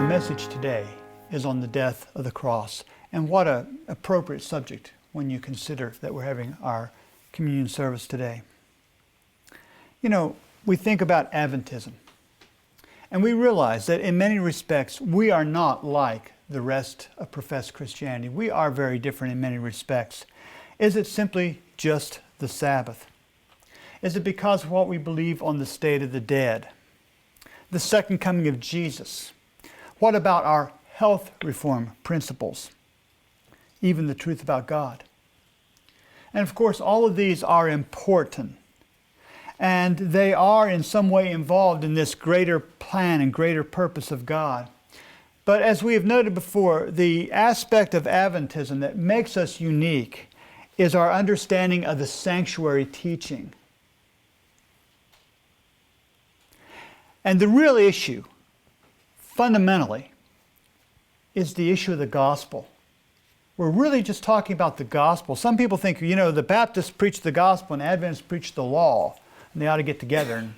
message today is on the death of the cross. And what an appropriate subject when you consider that we're having our communion service today. You know, we think about Adventism, and we realize that in many respects we are not like the rest of professed Christianity. We are very different in many respects. Is it simply just the Sabbath? Is it because of what we believe on the state of the dead? The second coming of Jesus? What about our health reform principles? Even the truth about God? And of course, all of these are important. And they are in some way involved in this greater plan and greater purpose of God. But as we have noted before, the aspect of Adventism that makes us unique is our understanding of the sanctuary teaching. And the real issue, fundamentally, is the issue of the gospel. We're really just talking about the gospel. Some people think, you know, the Baptists preach the gospel and Adventists preach the law, and they ought to get together and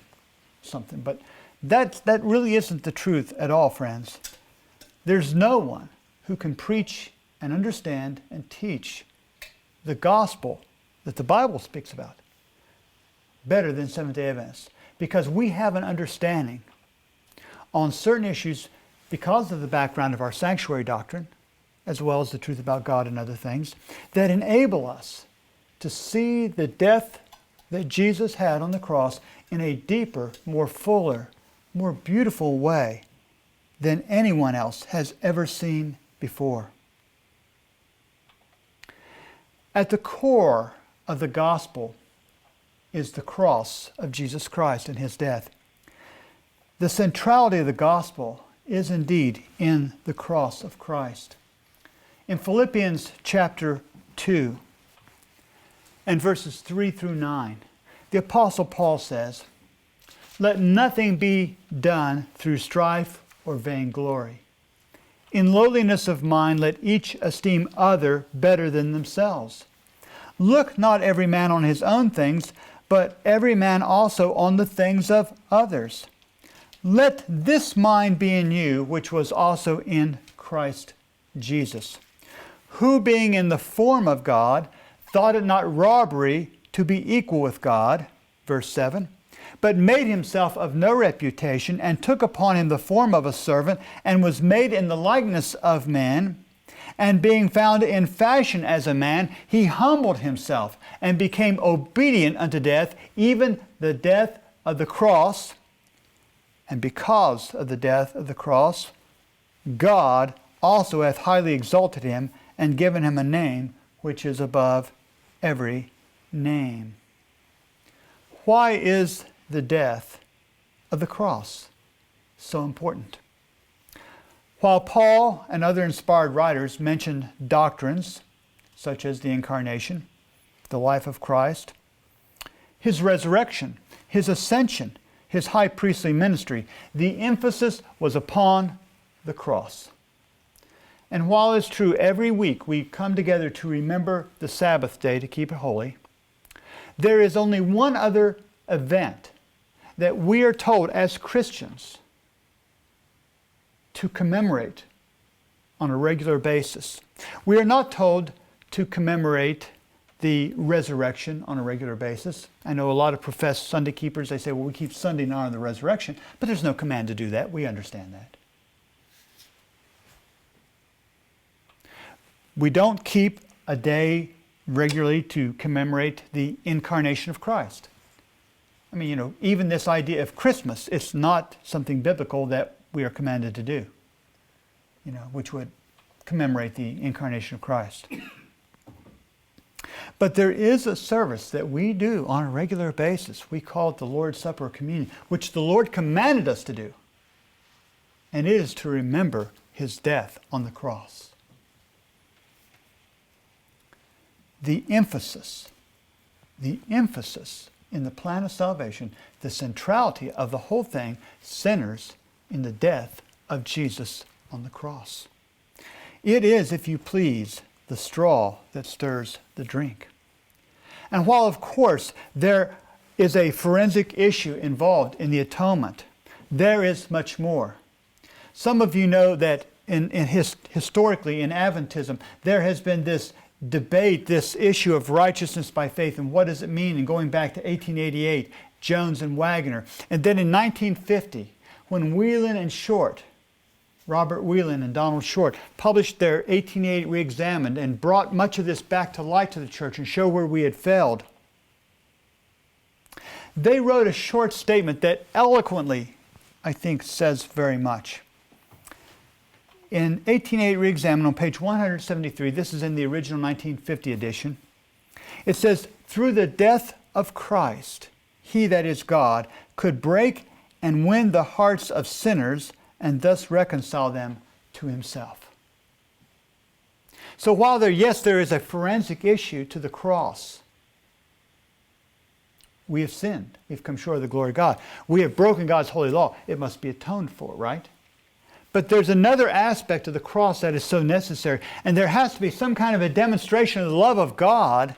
something. But that really isn't the truth at all, friends. There's no one who can preach and understand and teach the gospel that the Bible speaks about better than Seventh-day Adventists, because we have an understanding on certain issues because of the background of our sanctuary doctrine, as well as the truth about God and other things, that enable us to see the death that Jesus had on the cross in a deeper, more fuller, more beautiful way than anyone else has ever seen before. At the core of the gospel is the cross of Jesus Christ and His death. The centrality of the gospel is indeed in the cross of Christ. In Philippians chapter 2 and verses 3 through 9, the Apostle Paul says, "Let nothing be done through strife or vainglory. In lowliness of mind let each esteem other better than themselves. Look not every man on his own things, but every man also on the things of others. Let this mind be in you, which was also in Christ Jesus, who being in the form of God, thought it not robbery to be equal with God," verse 7, "but made himself of no reputation, and took upon him the form of a servant, and was made in the likeness of men. And being found in fashion as a man, he humbled himself, and became obedient unto death, even the death of the cross. And because of the death of the cross, God also hath highly exalted him, and given him a name which is above every name." Why is the death of the cross so important? While Paul and other inspired writers mention doctrines such as the incarnation, the life of Christ, His resurrection, His ascension, His high priestly ministry, the emphasis was upon the cross. And while it's true every week we come together to remember the Sabbath day to keep it holy, there is only one other event that we are told as Christians to commemorate on a regular basis. We are not told to commemorate the resurrection on a regular basis. I know a lot of professed Sunday keepers, they say, well, we keep Sunday in honor of the resurrection, but there's no command to do that. We understand that. We don't keep a day regularly to commemorate the incarnation of Christ. I mean, you know, even this idea of Christmas, it's not something biblical that we are commanded to do, you know, which would commemorate the incarnation of Christ. But there is a service that we do on a regular basis. We call it the Lord's Supper or Communion, which the Lord commanded us to do. And it is to remember His death on the cross. The emphasis in the plan of salvation, the centrality of the whole thing centers in the death of Jesus on the cross. It is, if you please, the straw that stirs the drink. And while, of course, there is a forensic issue involved in the atonement, there is much more. Some of you know that historically in Adventism, there has been this debate, this issue of righteousness by faith, and what does it mean? And going back to 1888, Jones and Waggoner. And then in 1950, when Whelan and Short, Robert Whelan and Donald Short, published their 1888 Reexamined and brought much of this back to light to the church and showed where we had failed, they wrote a short statement that eloquently, I think, says very much. In 1888 Reexamined on page 173, this is in the original 1950 edition, it says, "Through the death of Christ, He, that is God, could break and win the hearts of sinners and thus reconcile them to Himself." So while there is a forensic issue to the cross, we have sinned. We've come short of the glory of God. We have broken God's holy law. It must be atoned for, right? But there's another aspect of the cross that is so necessary, and there has to be some kind of a demonstration of the love of God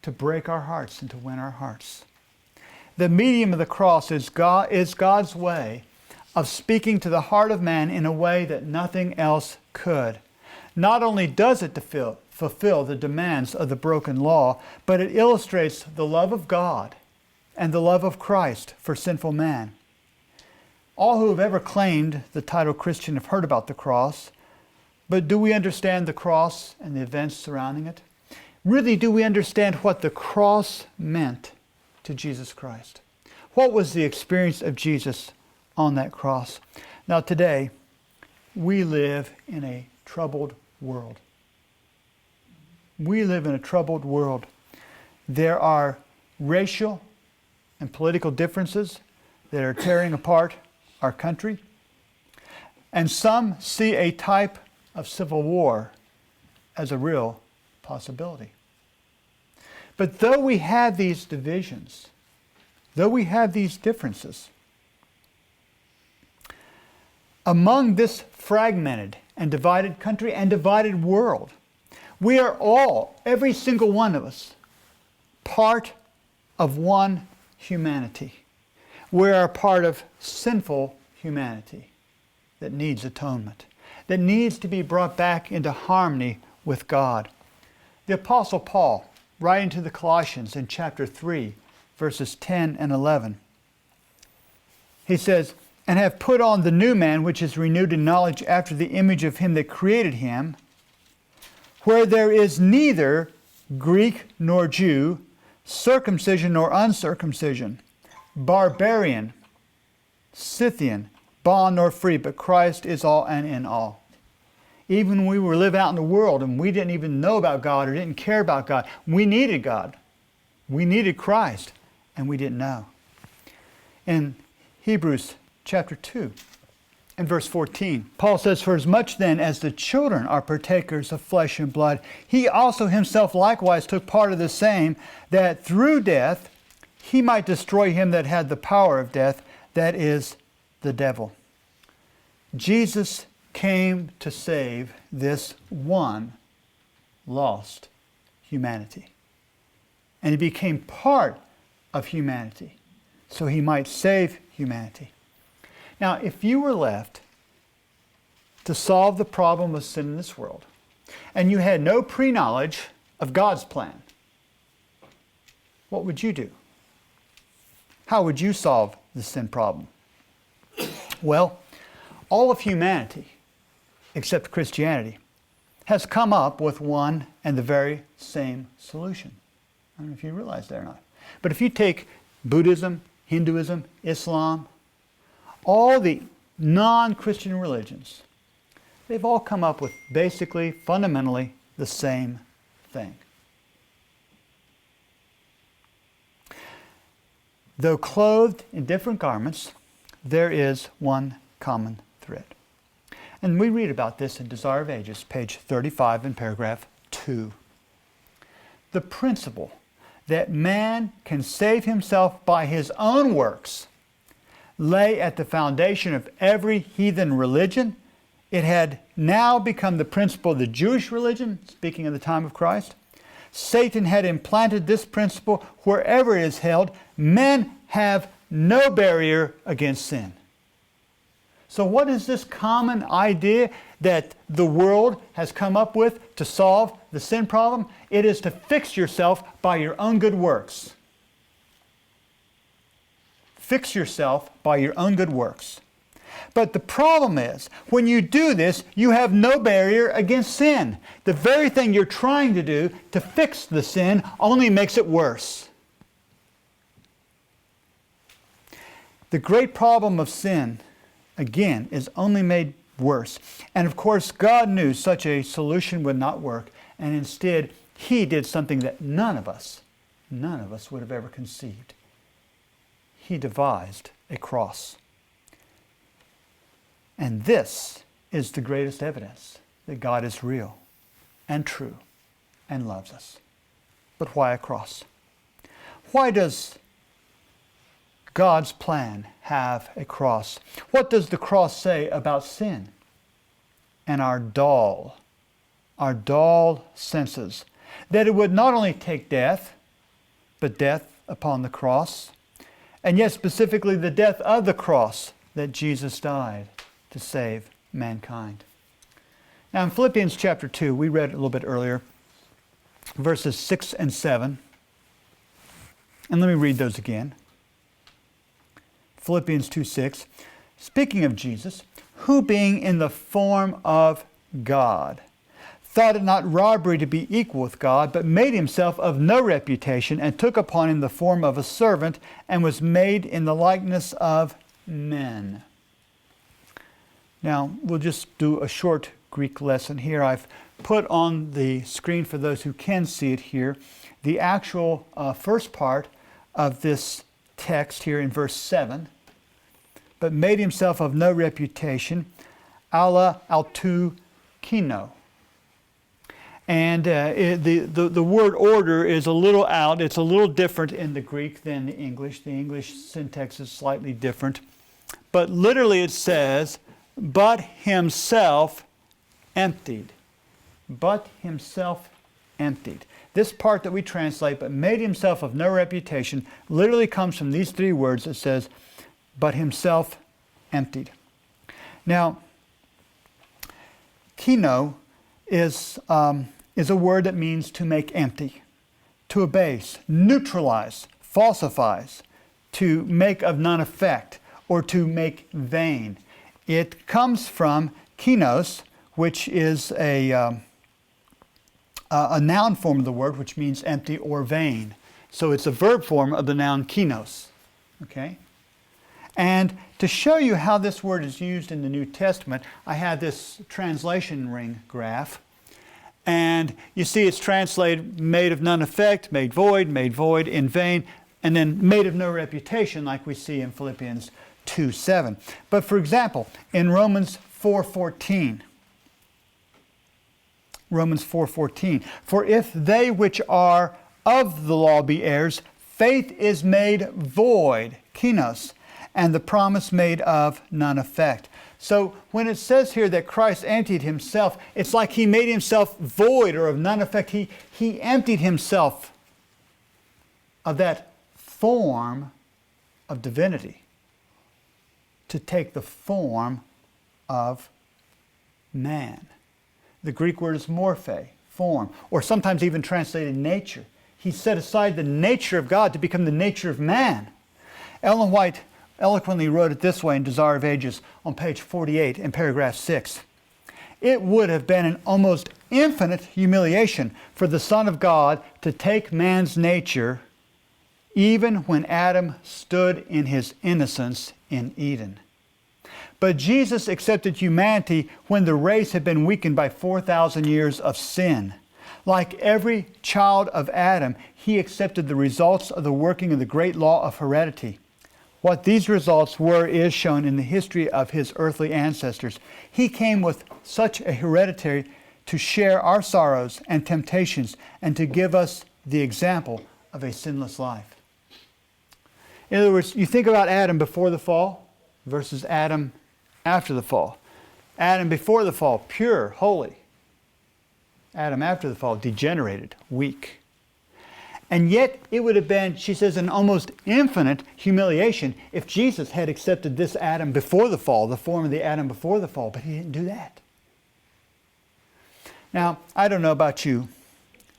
to break our hearts and to win our hearts. The medium of the cross is God's way of speaking to the heart of man in a way that nothing else could. Not only does it fulfill the demands of the broken law, but it illustrates the love of God and the love of Christ for sinful man. All who have ever claimed the title Christian have heard about the cross, but do we understand the cross and the events surrounding it? Really, do we understand what the cross meant to Jesus Christ? What was the experience of Jesus on that cross? Now today, we live in a troubled world. We live in a troubled world. There are racial and political differences that are tearing apart our country. And some see a type of civil war as a real possibility. But though we have these divisions, though we have these differences, among this fragmented and divided country and divided world, we are all, every single one of us, part of one humanity. We are part of sinful humanity that needs atonement, that needs to be brought back into harmony with God. The Apostle Paul, writing to the Colossians in chapter 3, verses 10 and 11, he says, "And have put on the new man, which is renewed in knowledge after the image of Him that created him, where there is neither Greek nor Jew, circumcision nor uncircumcision, barbarian, Scythian, bond nor free, but Christ is all and in all." Even when we were living out in the world and we didn't even know about God or didn't care about God, we needed God. We needed Christ, and we didn't know. In Hebrews chapter 2 and verse 14, Paul says, "For as much then as the children are partakers of flesh and blood, He also Himself likewise took part of the same, that through death He might destroy him that had the power of death, that is, the devil." Jesus came to save this one lost humanity. And He became part of humanity so He might save humanity. Now, if you were left to solve the problem of sin in this world, and you had no pre-knowledge of God's plan, what would you do? How would you solve the sin problem? Well, all of humanity, except Christianity, has come up with one and the very same solution. I don't know if you realize that or not. But if you take Buddhism, Hinduism, Islam, all the non-Christian religions, they've all come up with basically, fundamentally, the same thing. Though clothed in different garments, there is one common thread. And we read about this in Desire of Ages, page 35 in paragraph 2. The principle that man can save himself by his own works lay at the foundation of every heathen religion. It had now become the principle of the Jewish religion, speaking of the time of Christ. Satan had implanted this principle wherever it is held. Men have no barrier against sin. So what is this common idea that the world has come up with to solve the sin problem? It is to fix yourself by your own good works. Fix yourself by your own good works. But the problem is, when you do this, you have no barrier against sin. The very thing you're trying to do to fix the sin only makes it worse. The great problem of sin, again, is only made worse. And of course, God knew such a solution would not work, and instead, He did something that none of us would have ever conceived. He devised a cross. And this is the greatest evidence that God is real and true and loves us. But why a cross? Why does God's plan have a cross? What does the cross say about sin and our dull senses? That it would not only take death, but death upon the cross, and yet specifically the death of the cross that Jesus died to save mankind. Now in Philippians chapter 2, we read a little bit earlier, verses 6 and 7. And let me read those again. Philippians 2:6, speaking of Jesus, who being in the form of God, thought it not robbery to be equal with God, but made himself of no reputation, and took upon him the form of a servant, and was made in the likeness of men. Now, we'll just do a short Greek lesson here. I've put on the screen, for those who can see it here, the actual first part of this text here in verse 7. But made himself of no reputation, alla autou kino. And the word order is a little out. It's a little different in the Greek than the English. The English syntax is slightly different. But literally it says, but himself emptied. But himself emptied. This part that we translate, but made himself of no reputation, literally comes from these three words. It says, but himself emptied. Now, kino is a word that means to make empty, to abase, neutralize, falsifies, to make of none effect, or to make vain. It comes from kinos, which is a noun form of the word, which means empty or vain. So it's a verb form of the noun kinos. Okay? And to show you how this word is used in the New Testament, I have this translation ring graph. And you see it's translated made of none effect, made void, in vain, and then made of no reputation, like we see in Philippians 2:7. But for example, in Romans 4:14, for if they which are of the law be heirs, faith is made void, kinos, and the promise made of none effect. So when it says here that Christ emptied himself, it's like he made himself void or of none effect. He emptied himself of that form of divinity to take the form of man. The Greek word is morphe, form, or sometimes even translated nature. He set aside the nature of God to become the nature of man. Ellen White eloquently wrote it this way in Desire of Ages on page 48 in paragraph 6. It would have been an almost infinite humiliation for the Son of God to take man's nature even when Adam stood in his innocence in Eden. But Jesus accepted humanity when the race had been weakened by 4,000 years of sin. Like every child of Adam, he accepted the results of the working of the great law of heredity. What these results were is shown in the history of his earthly ancestors. He came with such a hereditary to share our sorrows and temptations and to give us the example of a sinless life. In other words, you think about Adam before the fall versus Adam after the fall. Adam before the fall, pure, holy. Adam after the fall, degenerated, weak. And yet it would have been, she says, an almost infinite humiliation if Jesus had accepted this Adam before the fall, the form of the Adam before the fall, but he didn't do that. Now, I don't know about you,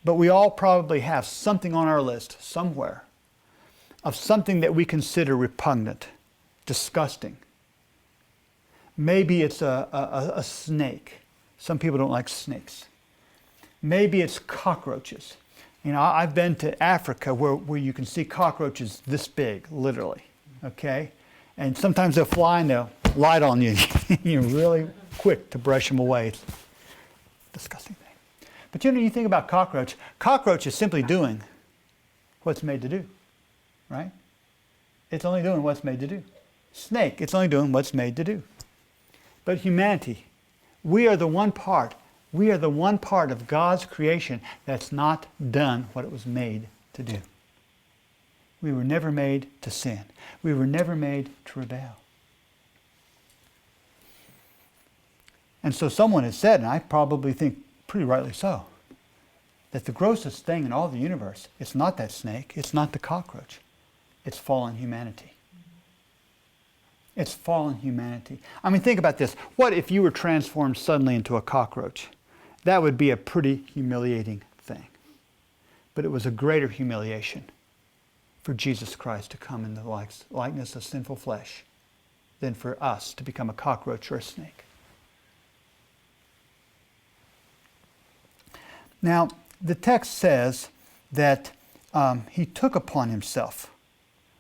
but we all probably have something on our list somewhere of something that we consider repugnant, disgusting. Maybe it's a snake. Some people don't like snakes. Maybe it's cockroaches. You know, I've been to Africa where you can see cockroaches this big, literally, okay? And sometimes they'll fly and they'll light on you. You're really quick to brush them away. It's a disgusting thing. But you know, you think about cockroach is simply doing what's made to do, right? It's only doing what's made to do. Snake, it's only doing what's made to do. But humanity, we are the one part of God's creation that's not done what it was made to do. We were never made to sin. We were never made to rebel. And so someone has said, and I probably think pretty rightly so, that the grossest thing in all the universe, it's not that snake, it's not the cockroach, it's fallen humanity. It's fallen humanity. I mean, think about this. What if you were transformed suddenly into a cockroach? That would be a pretty humiliating thing. But it was a greater humiliation for Jesus Christ to come in the likeness of sinful flesh than for us to become a cockroach or a snake. Now, the text says that he took upon himself,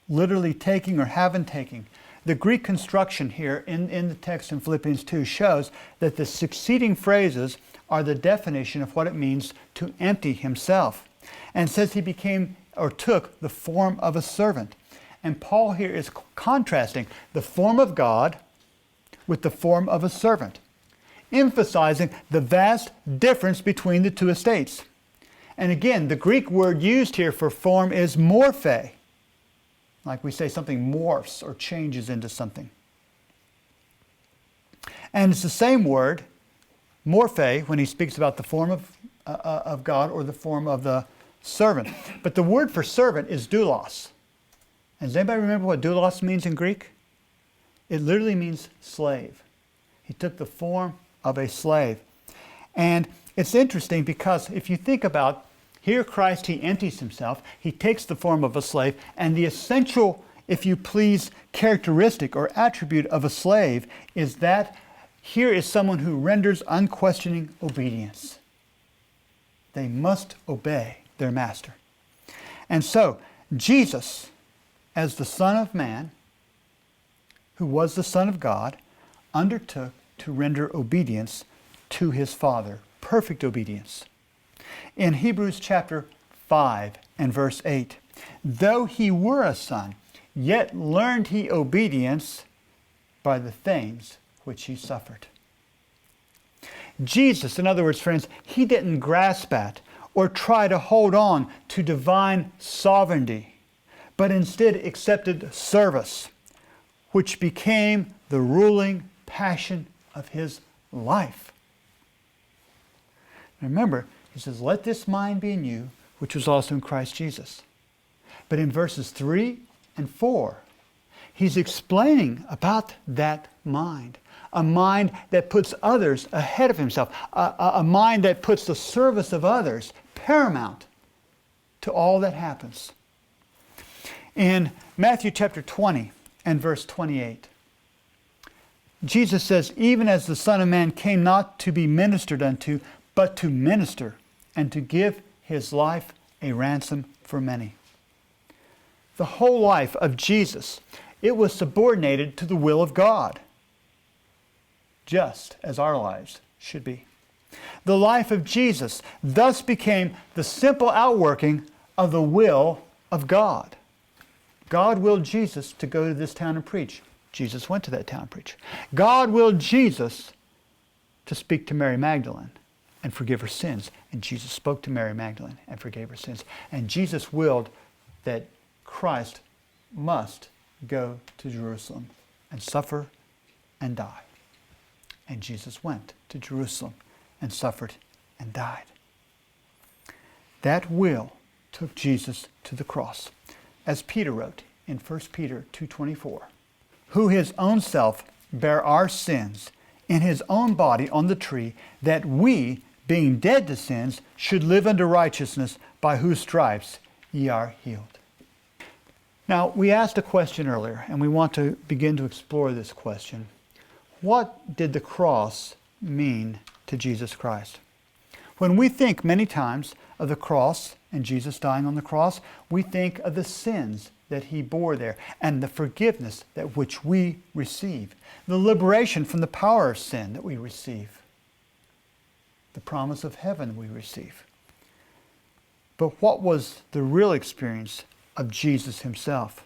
literally taking or having taken. The Greek construction here in the text in Philippians 2 shows that the succeeding phrases are the definition of what it means to empty himself. And it says he became or took the form of a servant. And Paul here is contrasting the form of God with the form of a servant, emphasizing the vast difference between the two estates. And again, the Greek word used here for form is morphe. Like we say something morphs or changes into something. And it's the same word, morphe, when he speaks about the form of God or the form of the servant. But the word for servant is doulos. And does anybody remember what doulos means in Greek? It literally means slave. He took the form of a slave. And it's interesting because if you think about here Christ, he empties himself, he takes the form of a slave, and the essential, if you please, characteristic or attribute of a slave is that here is someone who renders unquestioning obedience. They must obey their master. And so, Jesus, as the Son of Man, who was the Son of God, undertook to render obedience to his Father, perfect obedience. In Hebrews chapter 5 and verse 8, though he were a son, yet learned he obedience by the things which he suffered. Jesus, in other words, friends, he didn't grasp at or try to hold on to divine sovereignty, but instead accepted service, which became the ruling passion of his life. Remember, he says, let this mind be in you, which was also in Christ Jesus. But in verses 3 and 4, he's explaining about that mind. A mind that puts others ahead of himself. A mind that puts the service of others paramount to all that happens. In Matthew chapter 20 and verse 28, Jesus says, even as the Son of Man came not to be ministered unto, but to minister and to give his life a ransom for many. The whole life of Jesus, it was subordinated to the will of God, just as our lives should be. The life of Jesus thus became the simple outworking of the will of God. God willed Jesus to go to this town and preach. Jesus went to that town and preached. God willed Jesus to speak to Mary Magdalene and forgive her sins. And Jesus spoke to Mary Magdalene and forgave her sins. And Jesus willed that Christ must go to Jerusalem and suffer and die. And Jesus went to Jerusalem and suffered and died. That will took Jesus to the cross. As Peter wrote in 1 Peter 2:24, who his own self bare our sins in his own body on the tree, that we, being dead to sins, should live unto righteousness, by whose stripes ye are healed. Now, we asked a question earlier, and we want to begin to explore this question. What did the cross mean to Jesus Christ? When we think many times of the cross and Jesus dying on the cross, we think of the sins that he bore there and the forgiveness that which we receive, the liberation from the power of sin that we receive, the promise of heaven we receive. But what was the real experience of Jesus himself?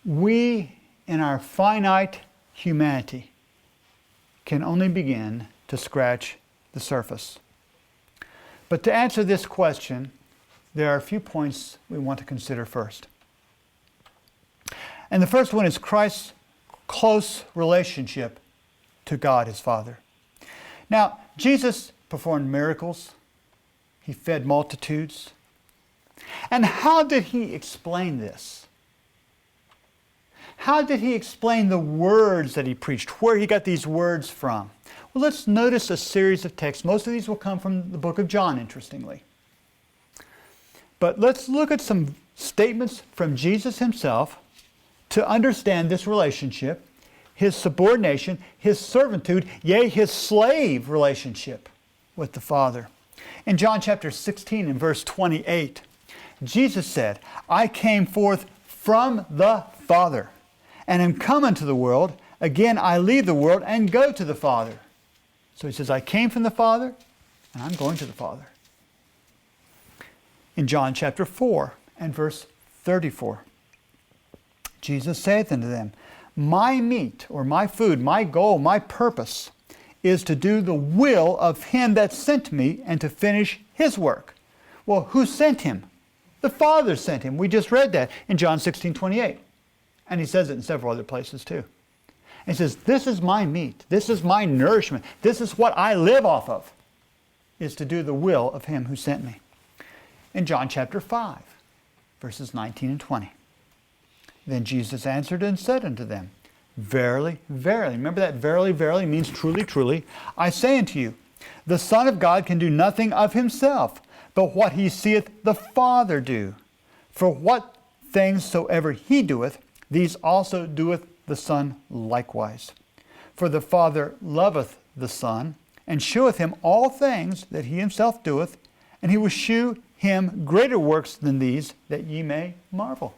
We, in our finite humanity, can only begin to scratch the surface. But to answer this question, there are a few points we want to consider first. And the first one is Christ's close relationship to God his Father. Now, Jesus performed miracles. He fed multitudes. And how did he explain this? How did he explain the words that he preached, where he got these words from? Well, let's notice a series of texts. Most of these will come from the book of John, interestingly. But let's look at some statements from Jesus himself to understand this relationship, his subordination, his servitude, yea, his slave relationship with the Father. In John chapter 16 and verse 28, Jesus said, I came forth from the Father, and am come into the world. Again, I leave the world and go to the Father. So he says, I came from the Father, and I'm going to the Father. In John chapter 4 and verse 34, Jesus saith unto them, my meat, or my food, my goal, my purpose, is to do the will of him that sent me and to finish his work. Well, who sent him? The Father sent him. We just read that in John 16:28. And he says it in several other places too. And he says, this is my meat. This is my nourishment. This is what I live off of, is to do the will of him who sent me. In John chapter 5, verses 19 and 20. Then Jesus answered and said unto them, verily, verily. Remember that verily, verily means truly, truly. I say unto you, the Son of God can do nothing of himself, but what he seeth the Father do. For what things soever he doeth, these also doeth the Son likewise. For the Father loveth the Son, and sheweth him all things that he himself doeth, and he will shew him greater works than these, that ye may marvel.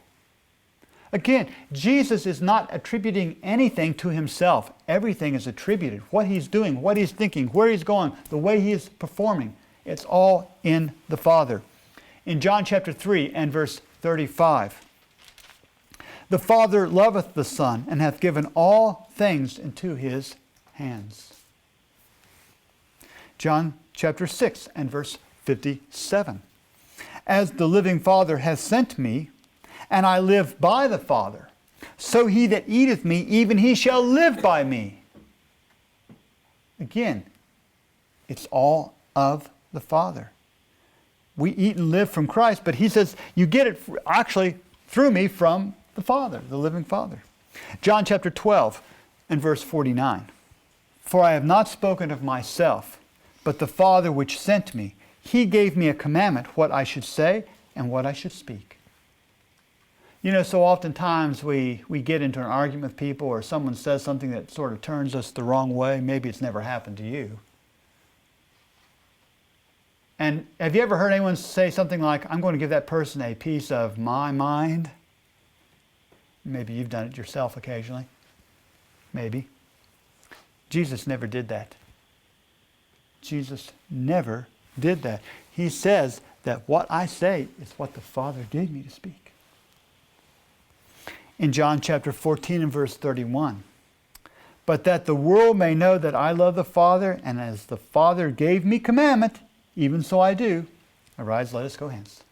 Again, Jesus is not attributing anything to himself. Everything is attributed. What he's doing, what he's thinking, where he's going, the way he is performing. It's all in the Father. In John chapter 3 and verse 35, the Father loveth the Son, and hath given all things into his hands. John chapter 6 and verse 57. As the living Father hath sent me, and I live by the Father, so he that eateth me, even he shall live by me. Again, it's all of the Father. We eat and live from Christ, but he says you get it actually through me from the Father, the living Father. John chapter 12 and verse 49. For I have not spoken of myself, but the Father which sent me, he gave me a commandment what I should say and what I should speak. You know, so oftentimes we get into an argument with people, or someone says something that sort of turns us the wrong way. Maybe it's never happened to you. And have you ever heard anyone say something like, I'm going to give that person a piece of my mind? Maybe you've done it yourself occasionally. Maybe. Jesus never did that. Jesus never did that. He says that what I say is what the Father gave me to speak. In John chapter 14 and verse 31, but that the world may know that I love the Father, and as the Father gave me commandment, even so I do. Arise, let us go hence.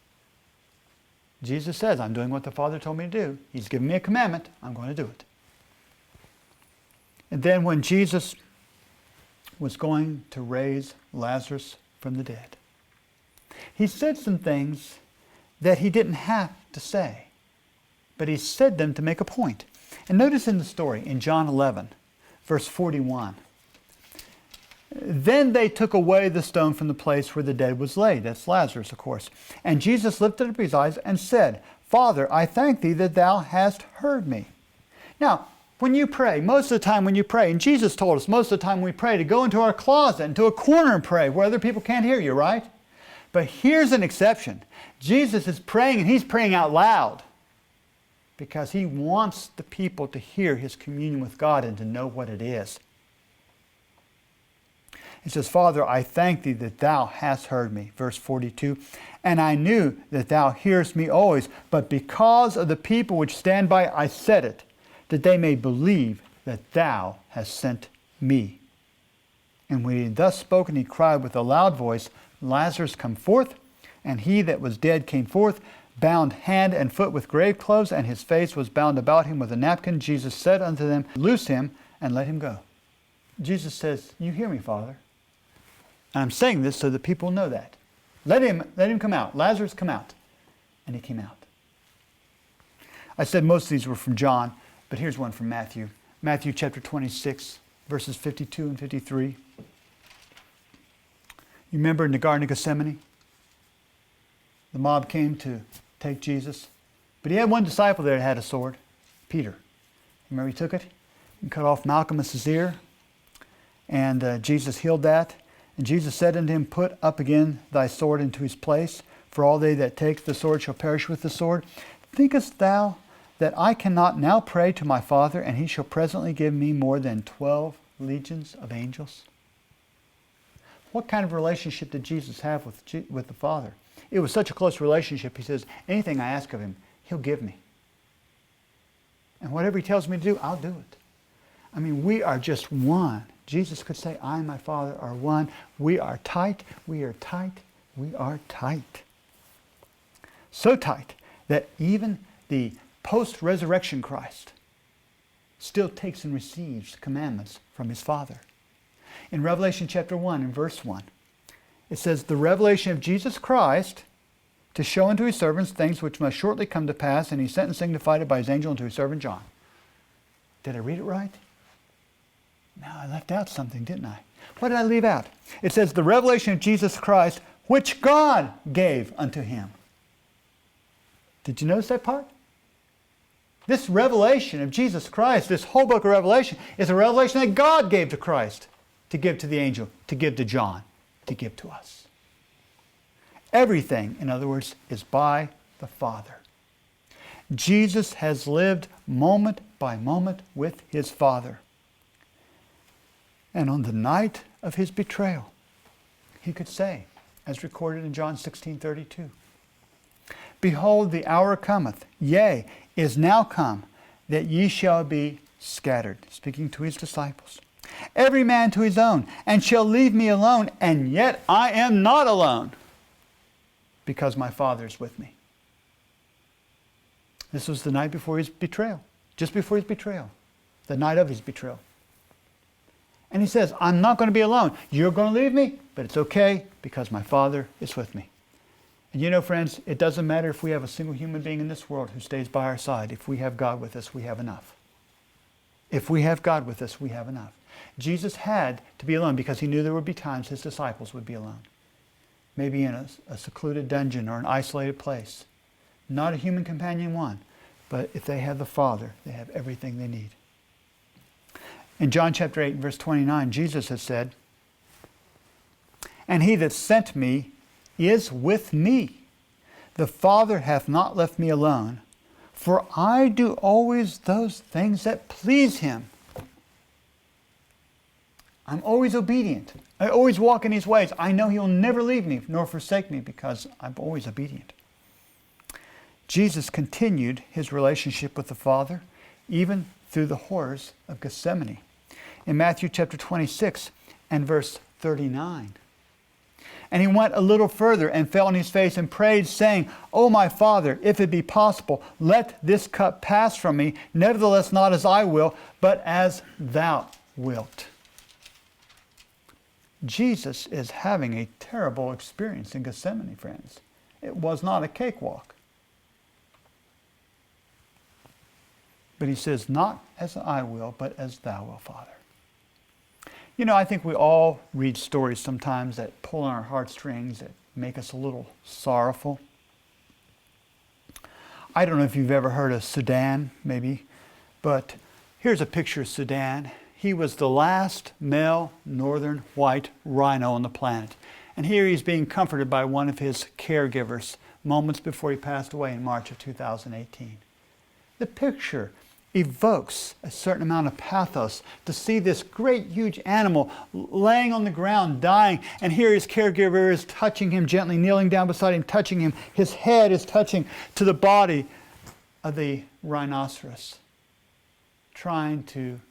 Jesus says, I'm doing what the Father told me to do. He's given me a commandment. I'm going to do it. And then when Jesus was going to raise Lazarus from the dead, He said some things that he didn't have to say, but he said them to make a point. And notice in the story, in John 11, verse 41, then they took away the stone from the place where the dead was laid. That's Lazarus, of course. And Jesus lifted up his eyes and said, Father, I thank thee that thou hast heard me. Now, when you pray, most of the time when you pray, and Jesus told us most of the time we pray to go into our closet, into a corner and pray where other people can't hear you, right? But here's an exception. Jesus is praying, and he's praying out loud because he wants the people to hear his communion with God and to know what it is. He says, Father, I thank thee that thou hast heard me. Verse 42, and I knew that thou hearest me always, but because of the people which stand by, I said it, that they may believe that thou hast sent me. And when he had thus spoken, he cried with a loud voice, Lazarus, come forth. And he that was dead came forth, bound hand and foot with grave clothes, and his face was bound about him with a napkin. Jesus said unto them, loose him and let him go. Jesus says, you hear me, Father. And I'm saying this so that people know that. Let him come out. Lazarus, come out. And he came out. I said most of these were from John, but here's one from Matthew. Matthew chapter 26, verses 52 and 53. You remember in the Garden of Gethsemane? The mob came to take Jesus. But he had one disciple there that had a sword, Peter. Remember he took it and cut off Malchus's ear. And Jesus healed that. And Jesus said unto him, put up again thy sword into his place, for all they that take the sword shall perish with the sword. Thinkest thou that I cannot now pray to my Father, and he shall presently give me more than 12 legions of angels? What kind of relationship did Jesus have with the Father? It was such a close relationship, he says, anything I ask of him, he'll give me. And whatever he tells me to do, I'll do it. I mean, we are just one. Jesus could say, I and my Father are one. We are tight. We are tight. We are tight. So tight that even the post-resurrection Christ still takes and receives commandments from his Father. In Revelation chapter 1 and verse 1, it says, the revelation of Jesus Christ to show unto his servants things which must shortly come to pass, and he sent and signified it by his angel unto his servant John. Did I read it right? No, I left out something, didn't I? What did I leave out? It says, the revelation of Jesus Christ, which God gave unto him. Did you notice that part? This revelation of Jesus Christ, this whole book of Revelation, is a revelation that God gave to Christ, to give to the angel, to give to John, to give to us. Everything, in other words, is by the Father. Jesus has lived moment by moment with his Father. And on the night of his betrayal, he could say, as recorded in John 16:32, behold, the hour cometh, yea, is now come, that ye shall be scattered, speaking to his disciples. Every man to his own, and shall leave me alone, and yet I am not alone, because my Father is with me. This was the night before his betrayal, just before his betrayal, the night of his betrayal. And he says, I'm not going to be alone. You're going to leave me, but it's okay because my Father is with me. And you know, friends, it doesn't matter if we have a single human being in this world who stays by our side. If we have God with us, we have enough. If we have God with us, we have enough. Jesus had to be alone because he knew there would be times his disciples would be alone. Maybe in a secluded dungeon or an isolated place. Not a human companion one, but if they have the Father, they have everything they need. In John chapter 8, verse 29, Jesus has said, and he that sent me is with me. The Father hath not left me alone, for I do always those things that please him. I'm always obedient. I always walk in his ways. I know he'll never leave me nor forsake me because I'm always obedient. Jesus continued his relationship with the Father even through the horrors of Gethsemane. In Matthew chapter 26 and verse 39. And he went a little further and fell on his face and prayed, saying, O my Father, if it be possible, let this cup pass from me. Nevertheless, not as I will, but as thou wilt. Jesus is having a terrible experience in Gethsemane, friends. It was not a cakewalk. But he says, not as I will, but as thou wilt, Father. You know, I think we all read stories sometimes that pull on our heartstrings, that make us a little sorrowful. I don't know if you've ever heard of Sudan, maybe, but here's a picture of Sudan. He was the last male northern white rhino on the planet. And here he's being comforted by one of his caregivers moments before he passed away in March of 2018. The picture evokes a certain amount of pathos to see this great, huge animal laying on the ground, dying, and here his caregiver is touching him gently, kneeling down beside him, touching him. His head is touching to the body of the rhinoceros, trying to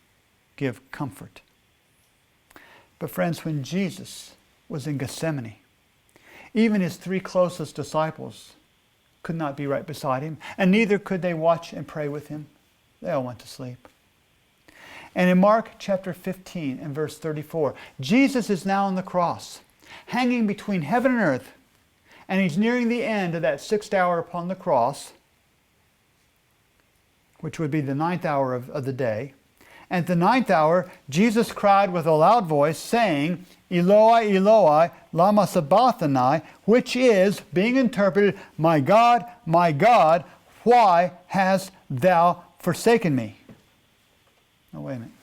give comfort. But friends, when Jesus was in Gethsemane, even his 3 closest disciples could not be right beside him, and neither could they watch and pray with him. They all went to sleep. And in Mark chapter 15 and verse 34, Jesus is now on the cross, hanging between heaven and earth, and he's nearing the end of that 6th hour upon the cross, which would be the 9th hour of the day. And at the 9th hour, Jesus cried with a loud voice, saying, Eloi, Eloi, lama sabachthani, which is, being interpreted, my God, why hast thou forsaken me? Oh, wait a minute.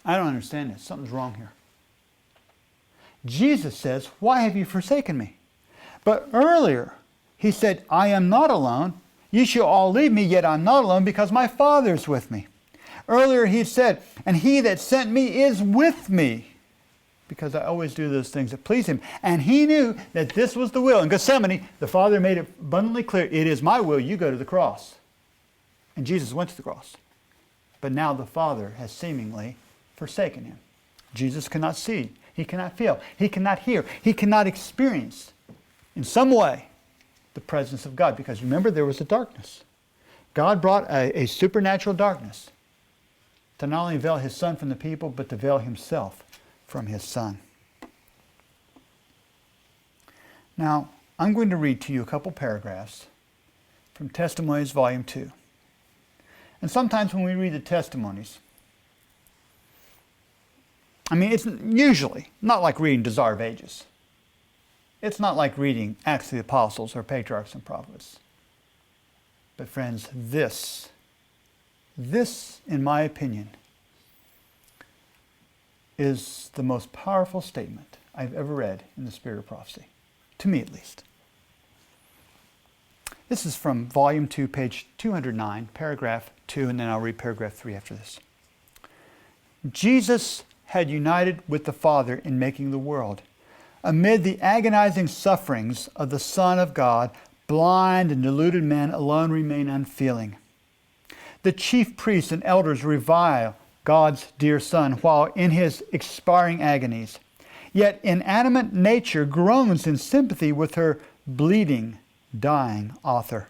I don't understand this. Something's wrong here. Jesus says, why have you forsaken me? But earlier, he said, I am not alone. You shall all leave me, yet I'm not alone because my Father is with me. Earlier he said, and he that sent me is with me, because I always do those things that please him. And he knew that this was the will. In Gethsemane, the Father made it abundantly clear, it is my will, you go to the cross. And Jesus went to the cross. But now the Father has seemingly forsaken him. Jesus cannot see. He cannot feel. He cannot hear. He cannot experience, in some way, the presence of God. Because remember, there was a darkness. God brought a supernatural darkness to not only veil his Son from the people, but to veil himself from his Son. Now, I'm going to read to you a couple paragraphs from Testimonies, Volume 2. And sometimes when we read the testimonies, I mean, it's usually not like reading Desire of Ages. It's not like reading Acts of the Apostles or Patriarchs and Prophets. But friends, this, in my opinion, is the most powerful statement I've ever read in the Spirit of Prophecy. To me, at least. This is from Volume 2, page 209, paragraph 2, and then I'll read paragraph 3 after this. Jesus had united with the Father in making the world. Amid the agonizing sufferings of the Son of God, blind and deluded men alone remain unfeeling. The chief priests and elders revile God's dear Son while in his expiring agonies. Yet inanimate nature groans in sympathy with her bleeding, dying author.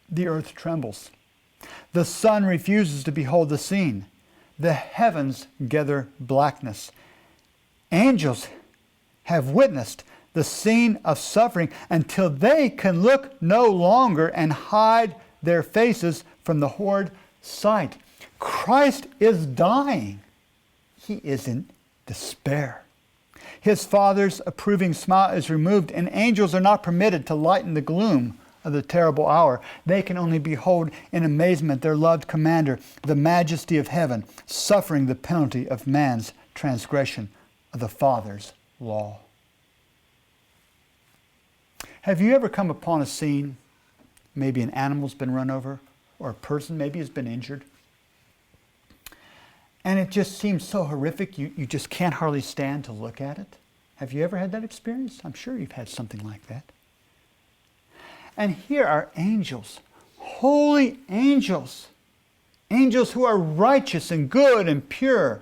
The earth trembles. The sun refuses to behold the scene. The heavens gather blackness. Angels have witnessed the scene of suffering until they can look no longer and hide their faces from the horrid sight. Christ is dying. He is in despair. His Father's approving smile is removed, and angels are not permitted to lighten the gloom of the terrible hour. They can only behold in amazement their loved commander, the majesty of heaven, suffering the penalty of man's transgression of the Father's law. Have you ever come upon a scene, maybe an animal's been run over, or a person maybe has been injured, and it just seems so horrific you just can't hardly stand to look at it? Have you ever had that experience? I'm sure you've had something like that. And here are angels, holy angels, angels who are righteous and good and pure.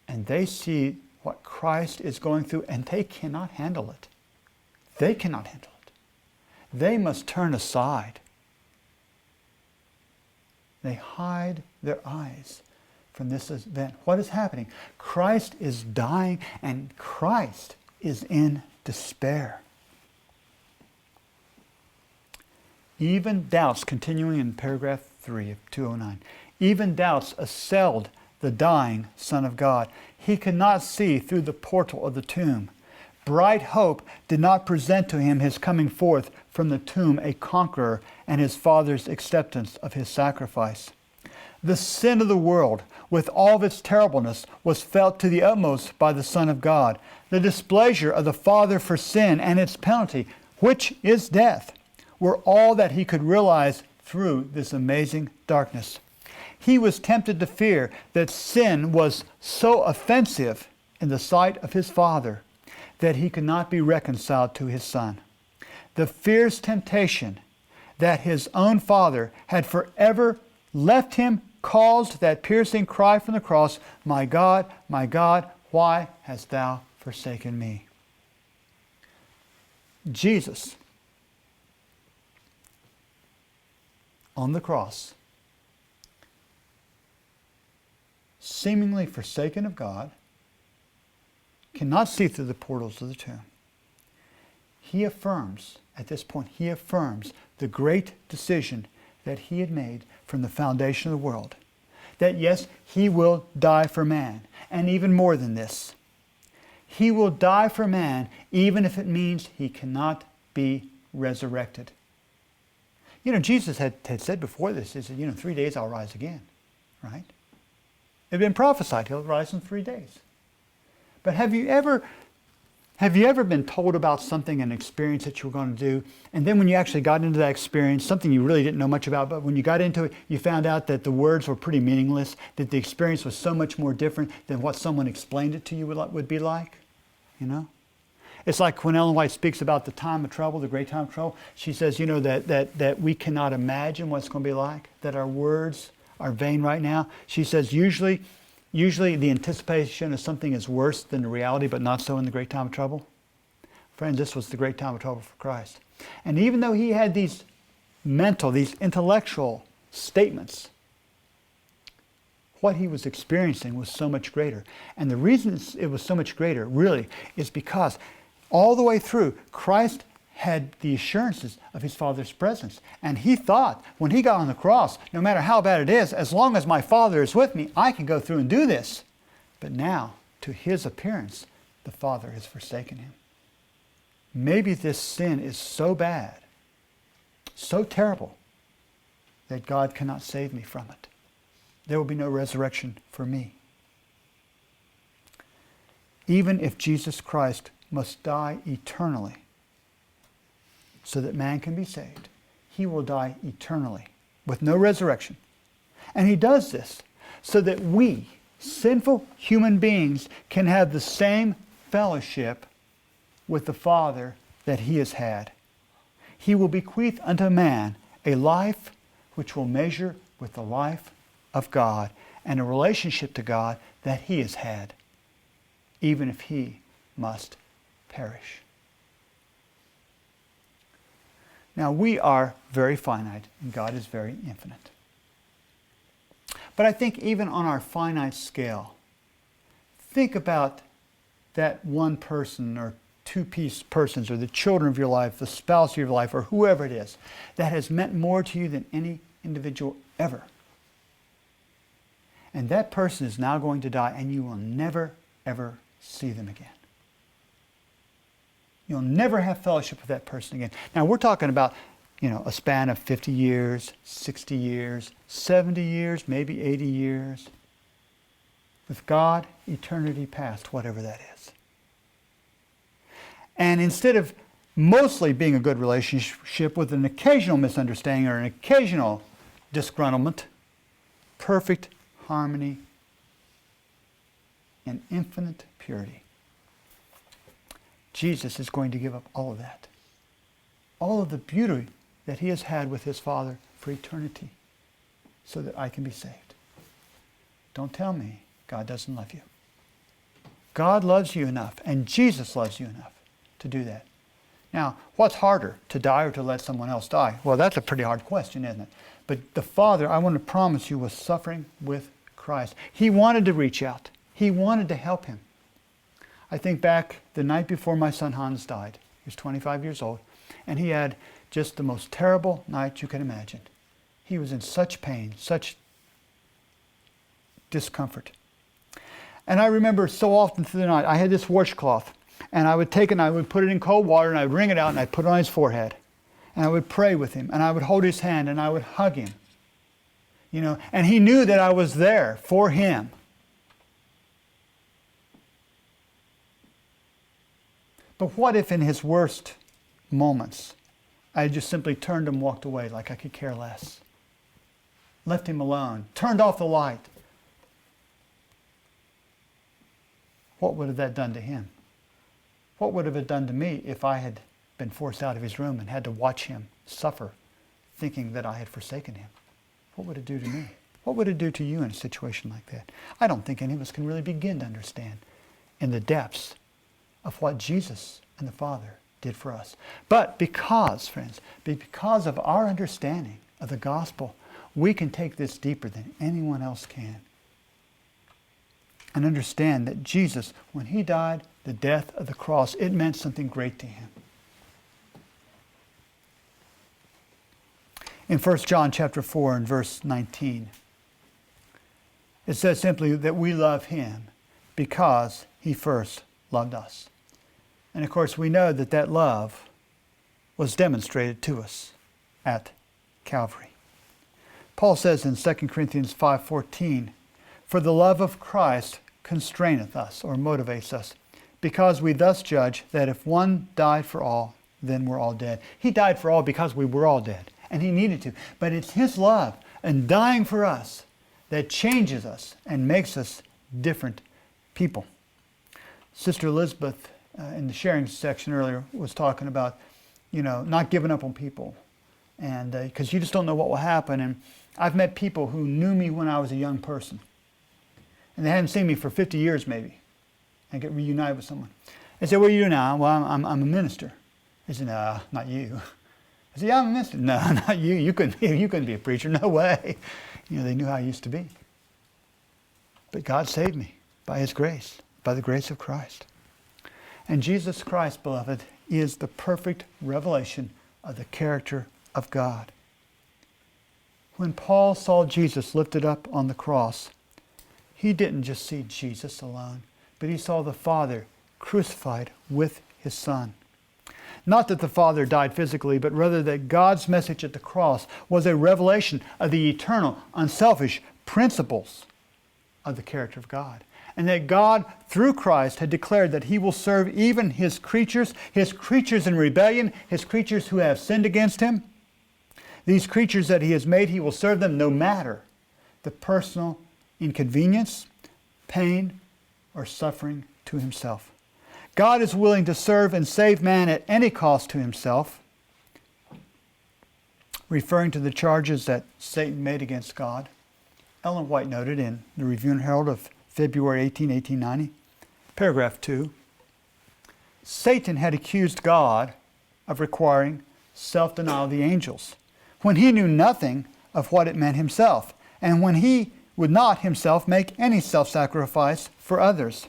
And they see what Christ is going through, and they cannot handle it. They cannot handle it. They must turn aside. They hide their eyes from this event. What is happening? Christ is dying, and Christ is in despair. Even doubts, continuing in paragraph 3 of 209, even doubts assailed the dying Son of God. He could not see through the portal of the tomb. Bright hope did not present to him his coming forth from the tomb a conqueror and his Father's acceptance of his sacrifice. The sin of the world, with all of its terribleness, was felt to the utmost by the Son of God. The displeasure of the Father for sin and its penalty, which is death, were all that he could realize through this amazing darkness. He was tempted to fear that sin was so offensive in the sight of his Father that he could not be reconciled to his Son. The fierce temptation that his own Father had forever left him caused that piercing cry from the cross, my God, why hast thou forsaken me?" Jesus, on the cross, seemingly forsaken of God, cannot see through the portals of the tomb. He affirms, at this point, he affirms the great decision that he had made from the foundation of the world. That yes, he will die for man. And even more than this, he will die for man even if it means he cannot be resurrected. Jesus had said before this, he said, 3 days I'll rise again, right? It had been prophesied he'll rise in 3 days. But have you ever been told about something, an experience that you were going to do, and then when you actually got into that experience, something you really didn't know much about, but when you got into it, you found out that the words were pretty meaningless, that the experience was so much more different than what someone explained it to you would be like? It's like when Ellen White speaks about the time of trouble, the great time of trouble. She says, that we cannot imagine what it's going to be like, that our words are vain right now. She says, usually the anticipation of something is worse than the reality, but not so in the great time of trouble. Friends, this was the great time of trouble for Christ. And even though he had these intellectual statements, what he was experiencing was so much greater. And the reason it was so much greater, really, is because all the way through, Christ had the assurances of his Father's presence. And he thought, when he got on the cross, no matter how bad it is, as long as my Father is with me, I can go through and do this. But now, to his appearance, the Father has forsaken him. Maybe this sin is so bad, so terrible, that God cannot save me from it. There will be no resurrection for me. Even if Jesus Christ must die eternally so that man can be saved, he will die eternally with no resurrection. And he does this so that we, sinful human beings, can have the same fellowship with the Father that he has had. He will bequeath unto man a life which will measure with the life of God and a relationship to God that he has had, even if he must perish. Now, we are very finite and God is very infinite. But I think even on our finite scale, think about that one person or two-piece persons or the children of your life, the spouse of your life, or whoever it is that has meant more to you than any individual ever. And that person is now going to die and you will never, ever see them again. You'll never have fellowship with that person again. Now we're talking about, a span of 50 years, 60 years, 70 years, maybe 80 years. With God, eternity past, whatever that is. And instead of mostly being a good relationship with an occasional misunderstanding or an occasional disgruntlement, perfect harmony and infinite purity. Jesus is going to give up all of that. All of the beauty that he has had with his Father for eternity so that I can be saved. Don't tell me God doesn't love you. God loves you enough, and Jesus loves you enough to do that. Now, what's harder, to die or to let someone else die? Well, that's a pretty hard question, isn't it? But the Father, I want to promise you, was suffering with Christ. He wanted to reach out. He wanted to help him. I think back the night before my son Hans died. He was 25 years old, and he had just the most terrible night you can imagine. He was in such pain, such discomfort. And I remember so often through the night, I had this washcloth, and I would take it and I would put it in cold water, and I would wring it out, and I'd put it on his forehead. And I would pray with him, and I would hold his hand, and I would hug him. You know, and he knew that I was there for him. But what if in his worst moments, I just simply turned and walked away like I could care less? Left him alone, turned off the light. What would have that done to him? What would have it done to me if I had been forced out of his room and had to watch him suffer, thinking that I had forsaken him? What would it do to me? What would it do to you in a situation like that? I don't think any of us can really begin to understand in the depths of what Jesus and the Father did for us. But because, friends, because of our understanding of the gospel, we can take this deeper than anyone else can. And understand that Jesus, when he died, the death of the cross, it meant something great to him. In 1 John chapter 4 and verse 19, it says simply that we love him because he first loved us. And of course we know that that love was demonstrated to us at Calvary. Paul says in 2 Corinthians 5:14, "For the love of Christ constraineth us," or motivates us, "because we thus judge that if one died for all, then we're all dead." He died for all because we were all dead, and he needed to. But it's his love and dying for us that changes us and makes us different people. Sister Elizabeth, in the sharing section earlier, was talking about, not giving up on people, and because you just don't know what will happen. And I've met people who knew me when I was a young person, and they hadn't seen me for 50 years maybe, and get reunited with someone. They say, "What do you do now?" "Well, I'm a minister." They say, "No, not you." I said, "Yeah, I'm a minister." "No, not you. You couldn't be a preacher. No way." They knew how I used to be. But God saved me by his grace, by the grace of Christ. And Jesus Christ, beloved, is the perfect revelation of the character of God. When Paul saw Jesus lifted up on the cross, he didn't just see Jesus alone, but he saw the Father crucified with his Son. Not that the Father died physically, but rather that God's message at the cross was a revelation of the eternal, unselfish principles of the character of God. And that God, through Christ, had declared that he will serve even his creatures in rebellion, his creatures who have sinned against him. These creatures that he has made, he will serve them no matter the personal inconvenience, pain, or suffering to himself. God is willing to serve and save man at any cost to himself, referring to the charges that Satan made against God. Ellen White noted in the Review and Herald of February 18, 1890, paragraph 2, Satan had accused God of requiring self-denial of the angels, when he knew nothing of what it meant himself, and when he would not himself make any self-sacrifice for others.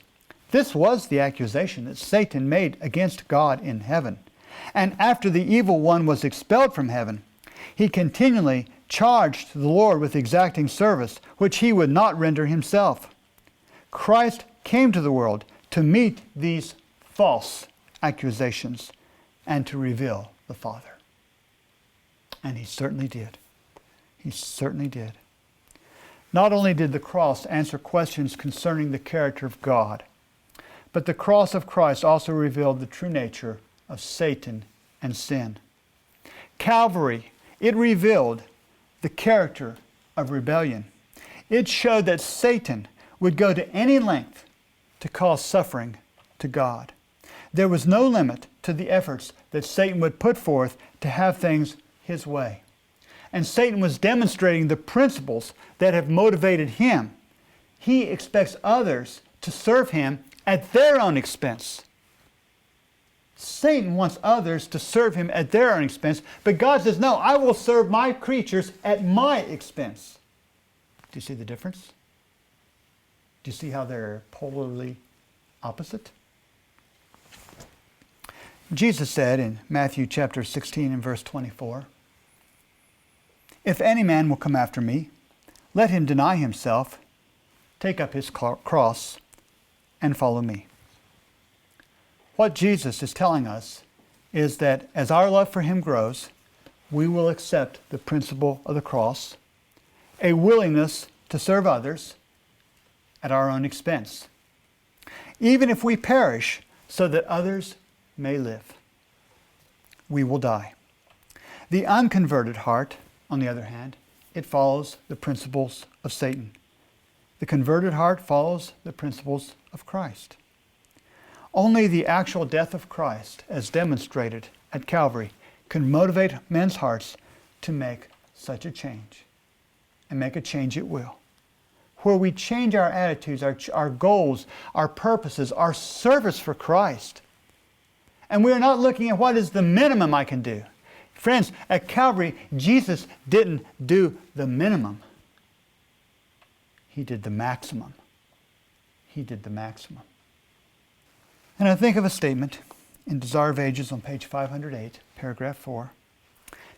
This was the accusation that Satan made against God in heaven. And after the evil one was expelled from heaven, he continually charged the Lord with exacting service, which he would not render himself. Christ came to the world to meet these false accusations and to reveal the Father. And he certainly did. He certainly did. Not only did the cross answer questions concerning the character of God, but the cross of Christ also revealed the true nature of Satan and sin. Calvary, it revealed the character of rebellion. It showed that Satan would go to any length to cause suffering to God. There was no limit to the efforts that Satan would put forth to have things his way. And Satan was demonstrating the principles that have motivated him. He expects others to serve him at their own expense. Satan wants others to serve him at their own expense, but God says, no, I will serve my creatures at my expense. Do you see the difference? Do you see how they're polarly opposite? Jesus said in Matthew chapter 16 and verse 24, "If any man will come after me, let him deny himself, take up his cross, and follow me." What Jesus is telling us is that as our love for him grows, we will accept the principle of the cross, a willingness to serve others at our own expense, even if we perish so that others may live. We will die. The unconverted heart, on the other hand, it follows the principles of Satan. The converted heart follows the principles of Christ. Only the actual death of Christ, as demonstrated at Calvary, can motivate men's hearts to make such a change. And make a change it will. Where we change our attitudes, our goals, our purposes, our service for Christ. And we are not looking at what is the minimum I can do. Friends, at Calvary, Jesus didn't do the minimum. He did the maximum. He did the maximum. And I think of a statement in Desire of Ages on page 508, paragraph 4.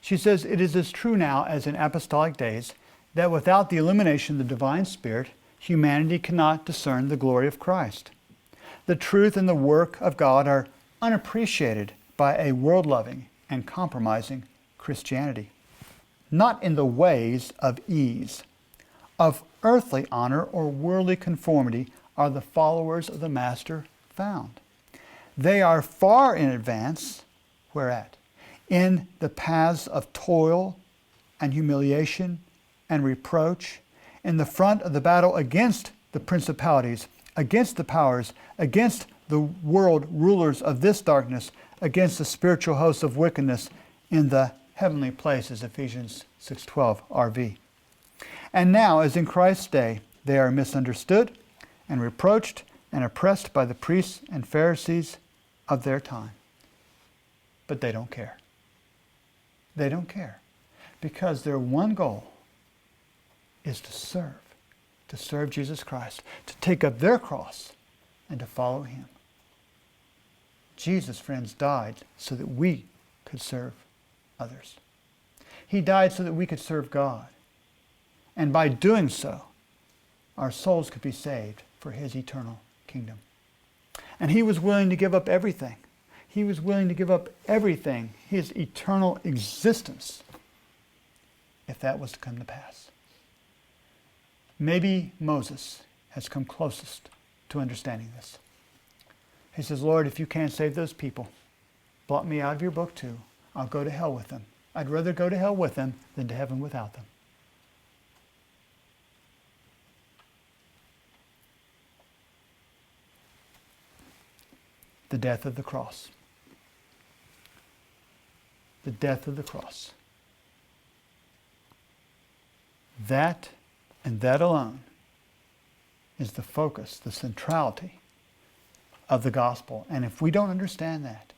She says, "It is as true now as in apostolic days that without the illumination of the divine Spirit, humanity cannot discern the glory of Christ. The truth and the work of God are unappreciated by a world-loving and compromising Christianity. Not in the ways of ease, of earthly honor or worldly conformity are the followers of the Master found. They are far in advance, whereat? In the paths of toil and humiliation and reproach, in the front of the battle against the principalities, against the powers, against the world rulers of this darkness, against the spiritual hosts of wickedness in the heavenly places," Ephesians 6:12 RV. "And now, as in Christ's day, they are misunderstood and reproached and oppressed by the priests and Pharisees of their time." But they don't care. They don't care, because their one goal is to serve Jesus Christ, to take up their cross and to follow him. Jesus, friends, died so that we could serve others. He died so that we could serve God. And by doing so, our souls could be saved for his eternal kingdom. And he was willing to give up everything. He was willing to give up everything, his eternal existence, if that was to come to pass. Maybe Moses has come closest to understanding this. He says, "Lord, if you can't save those people, blot me out of your book too. I'll go to hell with them. I'd rather go to hell with them than to heaven without them." The death of the cross. The death of the cross. That and that alone is the focus, the centrality of the gospel. And if we don't understand that,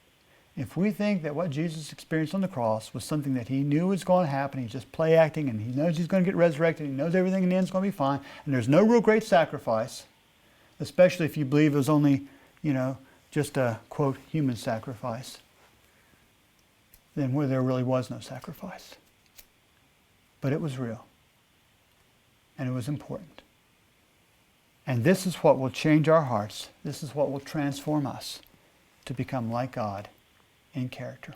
if we think that what Jesus experienced on the cross was something that he knew was going to happen, he's just play acting and he knows he's going to get resurrected, he knows everything in the end is going to be fine, and there's no real great sacrifice, especially if you believe it was only, just a, quote, human sacrifice, then where there really was no sacrifice. But it was real. And it was important. And this is what will change our hearts. This is what will transform us to become like God in character.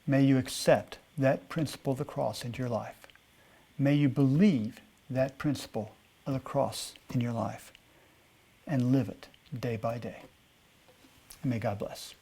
May you accept that principle of the cross into your life. May you believe that principle of the cross in your life and live it day by day. And may God bless.